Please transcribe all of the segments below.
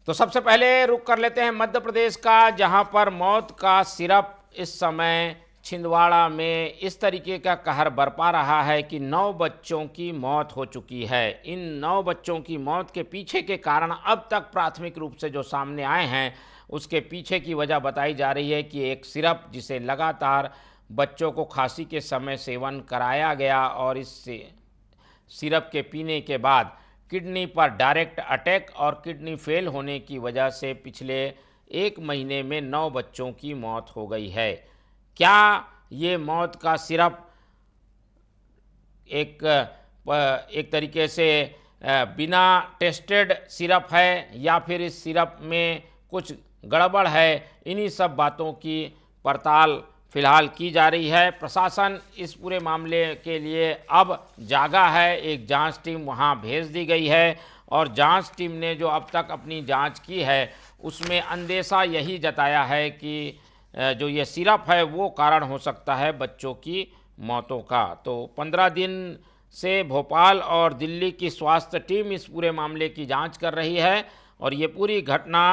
तो सबसे पहले रुक कर लेते हैं मध्य प्रदेश का, जहां पर मौत का सिरप इस समय छिंदवाड़ा में इस तरीके का कहर बरपा रहा है कि 9 बच्चों की मौत हो चुकी है। इन 9 बच्चों की मौत के पीछे के कारण अब तक प्राथमिक रूप से जो सामने आए हैं, उसके पीछे की वजह बताई जा रही है कि एक सिरप जिसे लगातार बच्चों को खांसी के समय सेवन कराया गया और इस सिरप के पीने के बाद किडनी पर डायरेक्ट अटैक और किडनी फेल होने की वजह से पिछले 1 महीने में 9 बच्चों की मौत हो गई है। क्या ये मौत का सिरप एक तरीके से बिना टेस्टेड सिरप है या फिर इस सिरप में कुछ गड़बड़ है? इन्हीं सब बातों की पड़ताल फिलहाल की जा रही है। प्रशासन इस पूरे मामले के लिए अब जागा है। एक जांच टीम वहां भेज दी गई है और जांच टीम ने जो अब तक अपनी जांच की है उसमें अंदेशा यही जताया है कि जो ये सिरप है वो कारण हो सकता है बच्चों की मौतों का। तो 15 दिन से भोपाल और दिल्ली की स्वास्थ्य टीम इस पूरे मामले की जांच कर रही है और ये पूरी घटना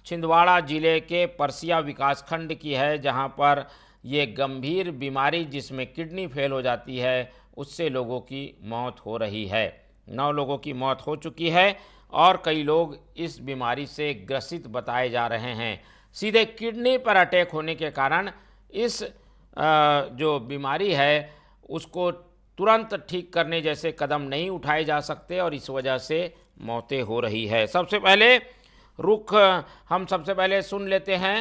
छिंदवाड़ा जिले के परसिया विकासखंड की है, जहां पर ये गंभीर बीमारी जिसमें किडनी फेल हो जाती है उससे लोगों की मौत हो रही है। 9 लोगों की मौत हो चुकी है और कई लोग इस बीमारी से ग्रसित बताए जा रहे हैं। सीधे किडनी पर अटैक होने के कारण इस जो बीमारी है उसको तुरंत ठीक करने जैसे कदम नहीं उठाए जा सकते और इस वजह से मौतें हो रही है। सबसे पहले हम सबसे पहले सुन लेते हैं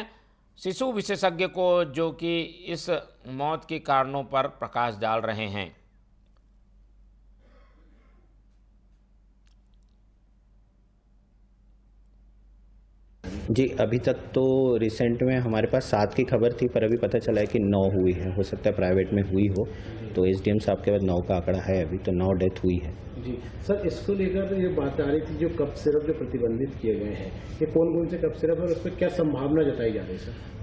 शिशु विशेषज्ञ को, जो कि इस मौत के कारणों पर प्रकाश डाल रहे हैं। जी, अभी तक तो रिसेंट में हमारे पास 7 की खबर थी, पर अभी पता चला है कि 9 हुई है। हो सकता है प्राइवेट में हुई हो, तो एसडीएम साहब के बाद 9 का आंकड़ा है अभी, तो 9 डेथ हुई है। जी सर, इसको लेकर ये बात आ रही थी जो कफ सिरप जो प्रतिबंधित किए गए हैं, ये कौन कौन से कफ सिरप है और उस पर क्या संभावना जताई जा रही है सर?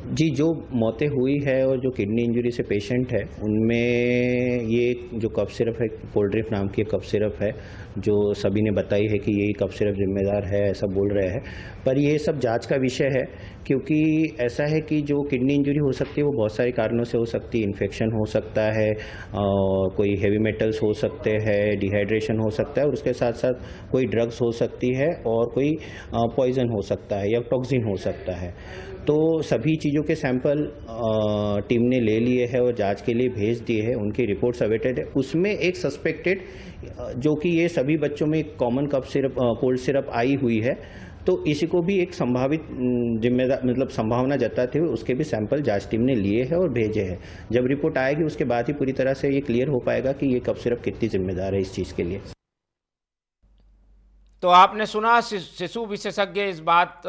जी, जो मौतें हुई है और जो किडनी इंजरी से पेशेंट है उनमें ये जो कफ सिरप है, कोल्ड्रिफ नाम की कफ सिरप है, जो सभी ने बताई है कि यही कफ सिरप जिम्मेदार है, ऐसा बोल रहे हैं। पर ये सब जांच का विषय है, क्योंकि ऐसा है कि जो किडनी इंजरी हो सकती है वो बहुत सारे कारणों से हो सकती है। इन्फेक्शन हो सकता है, कोई हेवी मेटल्स हो सकते हैं, डिहाइड्रेशन हो सकता है और उसके साथ साथ कोई ड्रग्स हो सकती है और कोई पॉइजन हो सकता है या टॉक्सिन हो सकता है। तो सभी चीज़ों के सैंपल टीम ने ले लिए हैं और जांच के लिए भेज दिए हैं। उनकी रिपोर्ट्स अवेटेड है। उसमें एक सस्पेक्टेड जो कि ये सभी बच्चों में common cough syrup cold syrup आई हुई है, तो इसी को भी एक संभावित जिम्मेदार मतलब संभावना जताते हुए उसके भी सैंपल जांच टीम ने लिए हैं और भेजे हैं। जब रिपोर्ट आएगी उसके बाद ही पूरी तरह से ये क्लियर हो पाएगा कि ये कफ सिरप कितनी जिम्मेदार है इस चीज़ के लिए। तो आपने सुना, शिशु विशेषज्ञ इस बात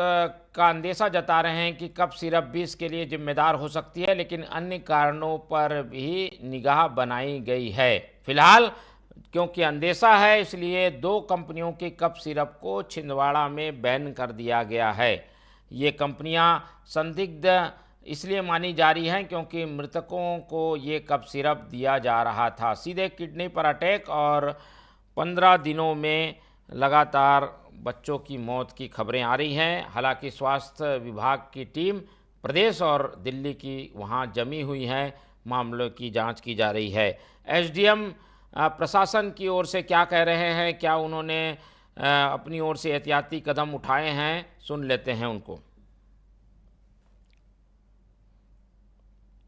का अंदेशा जता रहे हैं कि कफ सिरप भी इसके लिए जिम्मेदार हो सकती है, लेकिन अन्य कारणों पर भी निगाह बनाई गई है। फिलहाल क्योंकि अंदेशा है, इसलिए 2 कंपनियों के कफ सिरप को छिंदवाड़ा में बैन कर दिया गया है। ये कंपनियां संदिग्ध इसलिए मानी जा रही हैं क्योंकि मृतकों को ये कफ सिरप दिया जा रहा था। सीधे किडनी पर अटैक और 15 दिनों में लगातार बच्चों की मौत की खबरें आ रही हैं। हालांकि स्वास्थ्य विभाग की टीम प्रदेश और दिल्ली की वहां जमी हुई है, मामलों की जांच की जा रही है। एसडीएम प्रशासन की ओर से क्या कह रहे हैं, क्या उन्होंने अपनी ओर से एहतियाती कदम उठाए हैं, सुन लेते हैं उनको।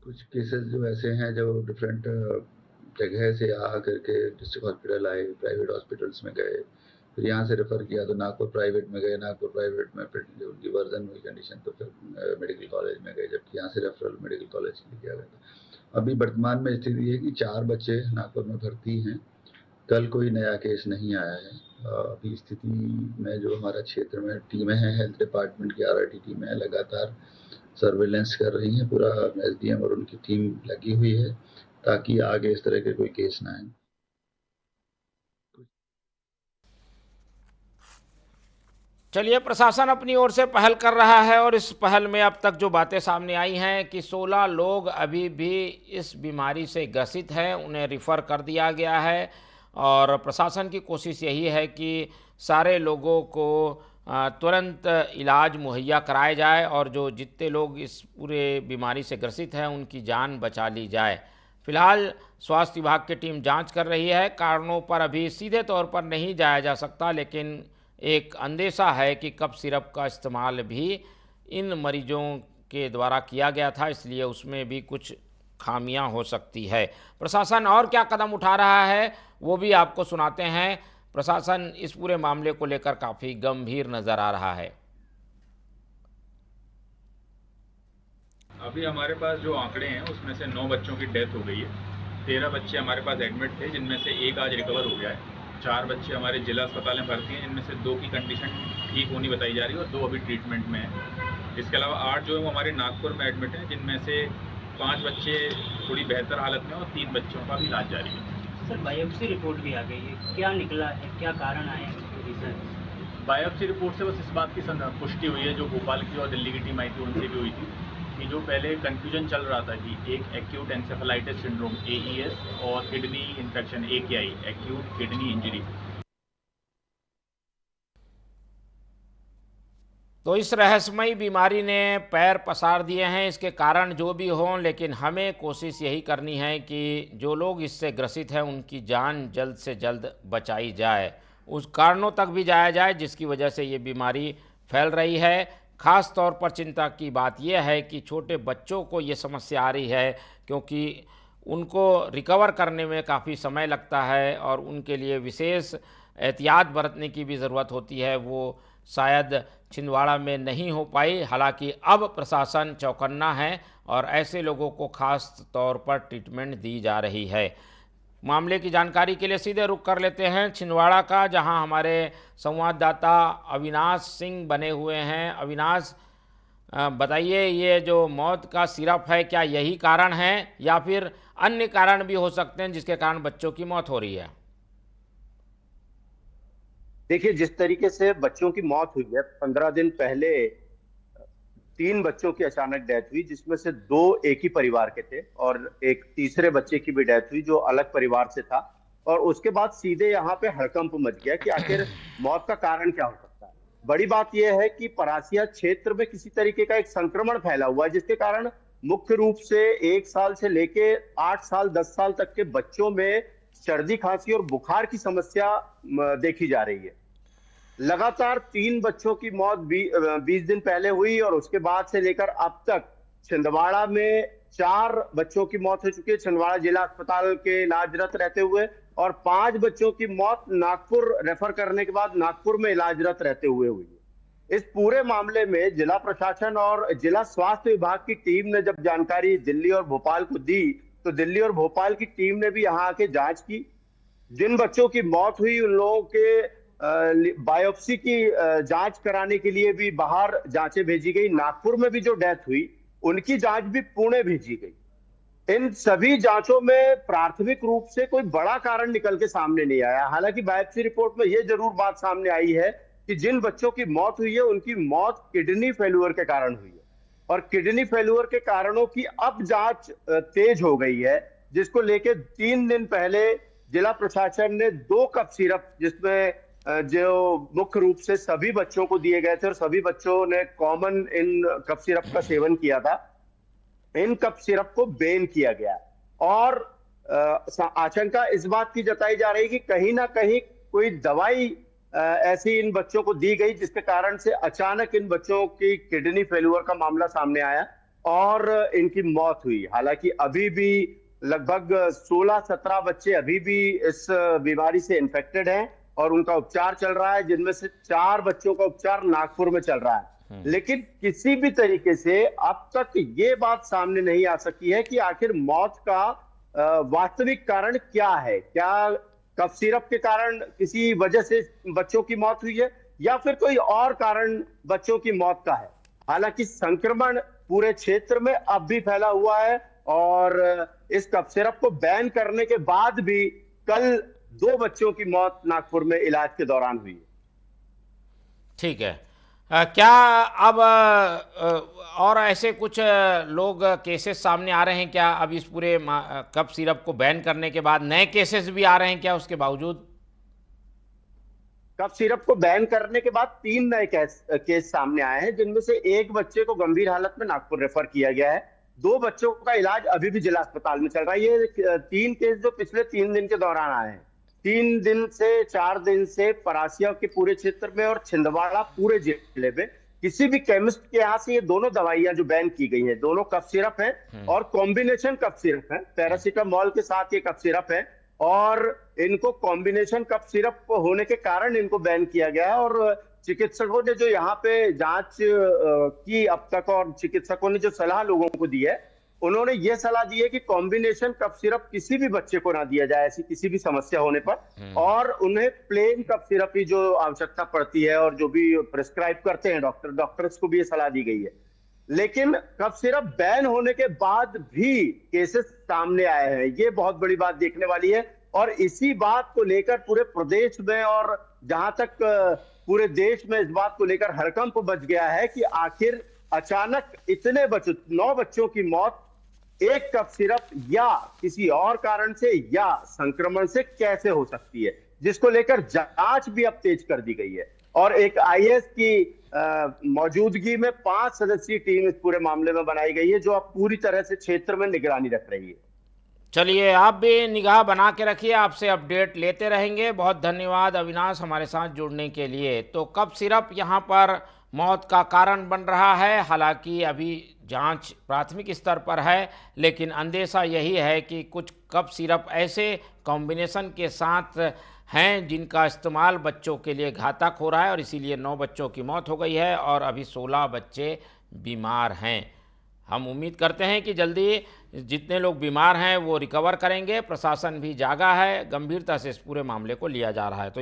कुछ केसेस जो ऐसे हैं जो डिफरेंट जगह से आ करके डिस्ट्रिक्ट हॉस्पिटल आए, प्राइवेट हॉस्पिटल्स में गए, फिर यहाँ से रेफ़र किया तो नागपुर प्राइवेट में गए, नागपुर प्राइवेट में फिर जो उनकी वर्जन हुई कंडीशन तो फिर मेडिकल कॉलेज में गए, जबकि यहाँ से रेफरल मेडिकल कॉलेज के लिए किया गया था। अभी वर्तमान में स्थिति है कि 4 बच्चे नागपुर में भर्ती हैं। कल कोई नया केस नहीं आया है। अभी स्थिति में जो हमारा क्षेत्र में टीमें हैं, हेल्थ डिपार्टमेंट की आरआरटी टीमें हैं, लगातार सर्वेलेंस कर रही हैं। पूरा एसडीएम और उनकी टीम लगी हुई है ताकि आगे इस तरह के कोई केस ना आए। चलिए, प्रशासन अपनी ओर से पहल कर रहा है और इस पहल में अब तक जो बातें सामने आई हैं कि 16 लोग अभी भी इस बीमारी से ग्रसित हैं, उन्हें रिफ़र कर दिया गया है और प्रशासन की कोशिश यही है कि सारे लोगों को तुरंत इलाज मुहैया कराया जाए और जो जितने लोग इस पूरे बीमारी से ग्रसित हैं उनकी जान बचा ली जाए। फिलहाल स्वास्थ्य विभाग की टीम जांच कर रही है। कारणों पर अभी सीधे तौर पर नहीं जाया जा सकता, लेकिन एक अंदेशा है कि कफ सिरप का इस्तेमाल भी इन मरीजों के द्वारा किया गया था, इसलिए उसमें भी कुछ खामियां हो सकती है। प्रशासन और क्या कदम उठा रहा है वो भी आपको सुनाते हैं। प्रशासन इस पूरे मामले को लेकर काफ़ी गंभीर नज़र आ रहा है। अभी हमारे पास जो आंकड़े हैं उसमें से 9 बच्चों की डेथ हो गई है। 13 बच्चे हमारे पास एडमिट थे, जिनमें से एक आज रिकवर हो गया है। 4 बच्चे हमारे जिला अस्पताल में भर्ती हैं, जिनमें से 2 की कंडीशन ठीक होनी बताई जा रही है और 2 अभी ट्रीटमेंट में हैं। इसके अलावा 8 जो है वो हमारे नागपुर में एडमिट हैं, जिनमें से 5 बच्चे थोड़ी बेहतर हालत में और 3 बच्चों का भी इलाज जारी है। सर, बायोप्सी रिपोर्ट भी आ गई है, क्या निकला है, क्या कारण आए हैं? बायोप्सी रिपोर्ट से बस इस बात की पुष्टि हुई है, जो भोपाल की और दिल्ली की टीम आई थी उनसे भी हुई थी, कि जो पहले कन्फ्यूजन चल रहा था कि एक एक्यूट एंसेफेलाइटिस सिंड्रोम AES और kidney infection AKI acute kidney injury. तो इस रहस्यमयी बीमारी ने पैर पसार दिए हैं। इसके कारण जो भी हों, लेकिन हमें कोशिश यही करनी है कि जो लोग इससे ग्रसित हैं उनकी जान जल्द से जल्द बचाई जाए, उस कारणों तक भी जाया जाए जिसकी वजह से ये बीमारी फैल रही है। ख़ास तौर पर चिंता की बात यह है कि छोटे बच्चों को ये समस्या आ रही है, क्योंकि उनको रिकवर करने में काफ़ी समय लगता है और उनके लिए विशेष एहतियात बरतने की भी ज़रूरत होती है। वो शायद छिंदवाड़ा में नहीं हो पाई। हालांकि अब प्रशासन चौकन्ना है और ऐसे लोगों को खास तौर पर ट्रीटमेंट दी जा रही है। मामले की जानकारी के लिए सीधे रुख कर लेते हैं छिंदवाड़ा का, जहां हमारे संवाददाता अविनाश सिंह बने हुए हैं। अविनाश, बताइए, ये जो मौत का सिरप है, क्या यही कारण है या फिर अन्य कारण भी हो सकते हैं जिसके कारण बच्चों की मौत हो रही है? देखिए, जिस तरीके से बच्चों की मौत हुई है, 15 दिन पहले 3 बच्चों की अचानक डेथ हुई, जिसमें से 2 एक ही परिवार के थे और एक तीसरे बच्चे की भी डेथ हुई जो अलग परिवार से था। और उसके बाद सीधे यहाँ पे हड़कंप मच गया कि आखिर मौत का कारण क्या हो सकता है। बड़ी बात यह है कि परासिया क्षेत्र में किसी तरीके का एक संक्रमण फैला हुआ है, जिसके कारण मुख्य रूप से 1 साल से लेके 8 साल 10 साल तक के बच्चों में सर्दी खांसी और बुखार की समस्या देखी जा रही है। लगातार 3 बच्चों की मौत 20 दिन पहले हुई और उसके बाद से लेकर अब तक छिंदवाड़ा में 4 बच्चों की मौत हो चुकी है, छिंदवाड़ा जिला अस्पताल के इलाजरत रहते हुए, और 5 बच्चों की मौत नागपुर रेफर करने के बाद नागपुर में इलाजरत रहते हुए हुई है। इस पूरे मामले में जिला प्रशासन और जिला स्वास्थ्य विभाग की टीम ने जब जानकारी दिल्ली और भोपाल को दी, तो दिल्ली और भोपाल की टीम ने भी यहाँ आके जांच की। जिन बच्चों की मौत हुई उन लोगों के बायोप्सी की जांच कराने के लिए भी बाहर जांचें भेजी गई। नागपुर में भी जो डेथ हुई उनकी जांच भी पुणे भेजी गई। इन सभी जांचों में प्राथमिक रूप से कोई बड़ा कारण निकल के सामने नहीं आया। हालांकि बायोप्सी रिपोर्ट में यह जरूर बात सामने आई है कि जिन बच्चों की मौत हुई है उनकी मौत किडनी फेल्यूर के कारण हुई है, और किडनी फेल्यूर के कारणों की अब जांच तेज हो गई है, जिसको लेके 3 दिन पहले जिला प्रशासन ने 2 कप सिरप, जिसमें जो मुख्य रूप से सभी बच्चों को दिए गए थे और सभी बच्चों ने कॉमन इन कप सिरप का सेवन किया था, इन कप सिरप को बैन किया गया। और आशंका इस बात की जताई जा रही कि कहीं ना कहीं कोई दवाई ऐसी इन बच्चों को दी गई जिसके कारण से अचानक इन बच्चों की किडनी फेल्यूर का मामला सामने आया और इनकी मौत हुई। हालांकि अभी भी लगभग 16-17 बच्चे अभी भी इस बीमारी से इन्फेक्टेड हैं और उनका उपचार चल रहा है, जिनमें से 4 बच्चों का उपचार नागपुर में चल रहा है। लेकिन किसी भी तरीके से अब तक ये बात सामने नहीं आ सकी है कि आखिर मौत का वास्तविक कारण क्या है। क्या कफ सिरप के कारण किसी वजह से बच्चों की मौत हुई है या फिर कोई और कारण बच्चों की मौत का है। हालांकि संक्रमण पूरे क्षेत्र में अब भी फैला हुआ है और इस कफ सिरप को बैन करने के बाद भी कल 2 बच्चों की मौत नागपुर में इलाज के दौरान हुई है। ठीक है। क्या अब और ऐसे कुछ लोग केसेस सामने आ रहे हैं क्या? अब इस पूरे कफ सिरप को बैन करने के बाद नए केसेस भी आ रहे हैं क्या उसके बावजूद? कफ सिरप को बैन करने के बाद 3 नए केस सामने आए हैं, जिनमें से एक बच्चे को गंभीर हालत में नागपुर रेफर किया गया है। 2 बच्चों का इलाज अभी भी जिला अस्पताल में चल रहा है। ये 3 केस जो पिछले 3 दिन के दौरान आए हैं, 3 दिन से 4 दिन से परासिया के पूरे क्षेत्र में और छिंदवाड़ा पूरे जिले में किसी भी केमिस्ट के यहाँ से ये दोनों दवाइयां जो बैन की गई हैं, दोनों कफ सिरप हैं और कॉम्बिनेशन कफ सिरप है। पैरासीटामोल के साथ ये कफ सिरप है और इनको कॉम्बिनेशन कफ सिरप होने के कारण इनको बैन किया गया है। और चिकित्सकों ने जो यहाँ पे जांच की अब तक और चिकित्सकों ने जो सलाह लोगों को दी है, उन्होंने ये सलाह दी है कि कॉम्बिनेशन कफ सिरप किसी भी बच्चे को ना दिया जाए ऐसी किसी भी समस्या होने पर, और उन्हें प्लेन कफ सिरप की जो आवश्यकता पड़ती है और जो भी प्रिस्क्राइब करते हैं डॉक्टर्स को भी ये सलाह दी गई है। लेकिन कफ सिरप बैन होने के बाद भी केसेस सामने आए हैं, ये बहुत बड़ी बात देखने वाली है। और इसी बात को लेकर पूरे प्रदेश में और जहां तक पूरे देश में इस बात को लेकर हड़कंप मच गया है कि आखिर अचानक इतने 9 बच्चों की मौत एक कफ सिरप या किसी और कारण से या संक्रमण से कैसे हो सकती है, जिसको लेकर जांच भी अब तेज कर दी गई है। और एक आईएएस की मौजूदगी में 5 सदस्यीय टीम इस पूरे मामले में बनाई गई है, जो अब पूरी तरह से क्षेत्र में निगरानी रख रही है। चलिए, आप भी निगाह बना के रखिए, आपसे अपडेट लेते रहेंगे। बहुत धन्यवाद अविनाश हमारे साथ जुड़ने के लिए। तो कफ सिरप यहाँ पर मौत का कारण बन रहा है। हालांकि अभी जांच प्राथमिक स्तर पर है, लेकिन अंदेशा यही है कि कुछ कफ सिरप ऐसे कॉम्बिनेशन के साथ हैं जिनका इस्तेमाल बच्चों के लिए घातक हो रहा है और इसीलिए 9 बच्चों की मौत हो गई है और अभी 16 बच्चे बीमार हैं। हम उम्मीद करते हैं कि जल्दी जितने लोग बीमार हैं वो रिकवर करेंगे। प्रशासन भी जागा है, गंभीरता से इस पूरे मामले को लिया जा रहा है। तो ये